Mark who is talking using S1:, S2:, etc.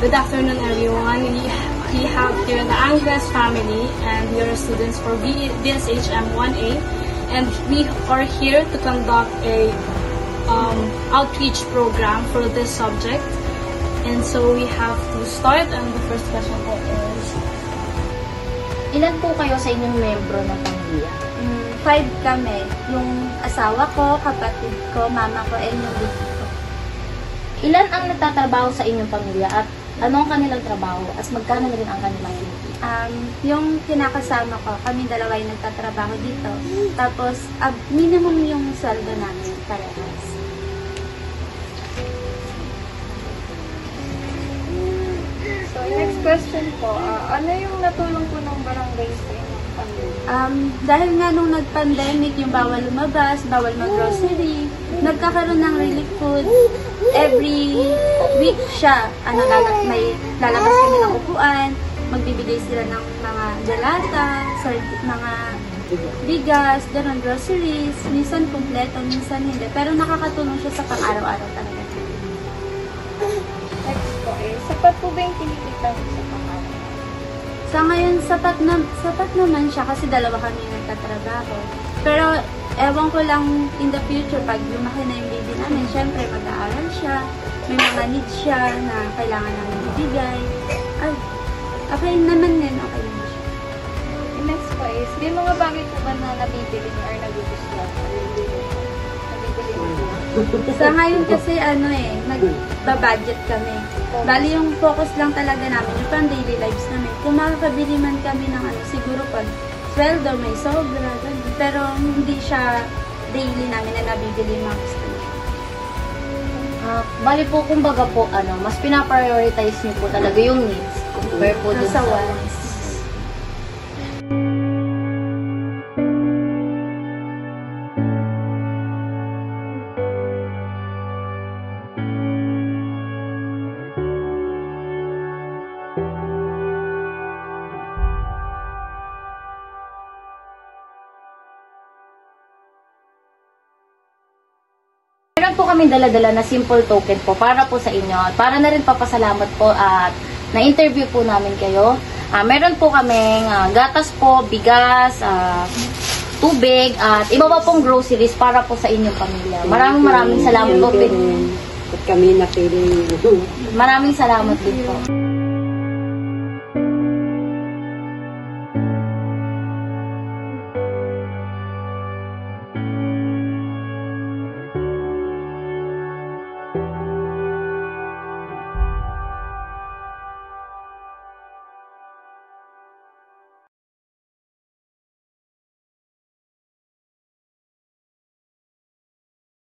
S1: Good afternoon, everyone. We have here the Angles family, and we are students for BSHM 1A, and we are here to conduct a outreach program for this subject. And so we have to start, and the first question po is,
S2: ilan po kayo sa inyong membro ng pamilya?
S3: 5 kami. Yung asawa ko, kapatid ko, mama ko, and yung baby ko.
S2: Ilan ang nagtatrabaho sa inyong pamilya at ano ang kanilang trabaho? At magkano na rin ang kanilang kinikita?
S3: Yung kinakasama ko, kami dalawa yung nagtatrabaho dito. Tapos, minimum yung sweldo namin parehas.
S4: So, next question po, ano yung natulong po ng barangay sa inyong pamilya?
S3: Dahil nga nung nag-pandemic, yung bawal lumabas, bawal mag-grocery, nagkakaroon ng relief food. Every week siya, may lalabas kami ng upuan, magbibigay sila ng mga delata, mga bigas, gano'n, groceries, minsan kumpleto, minsan hindi. Pero nakakatulong siya sa pang-araw-araw talaga.
S4: Next po, sapat po ba yung kinikita sa pang-araw?
S3: Sa ngayon, sapat naman siya kasi dalawa kami nagtatrabaho. Pero, ewan ko lang in the future, pag lumaki na yung baby namin, syempre mag-aaral siya, may mga needs siya na kailangan namin ibigay. Okay naman din, okay naman siya.
S4: And next po may mga bagay po ba na nabibili niyo or nagugustuhan? Nabibili niyo?
S3: Sa ngayon kasi, nagbabudget kami. Bali yung focus lang talaga namin, yung pang daily lives namin. Kung makakabili man kami ng siguro pag sweldo, may sobra, ganun. Pero hindi siya daily namin na nabibili yung mga gusto niya.
S2: Bali po, kumbaga po, mas pinaprioritize niyo po talaga yung needs compare po dun
S3: sa wants.
S2: Meron po kami dala-dala na simple token po para po sa inyo. Para na rin papasalamat po at na-interview po namin kayo. Meron po kaming gatas po, bigas, tubig, at iba pa pong groceries para po sa inyong pamilya. Maraming salamat po.
S5: At kami na feeling.
S2: Maraming salamat din po.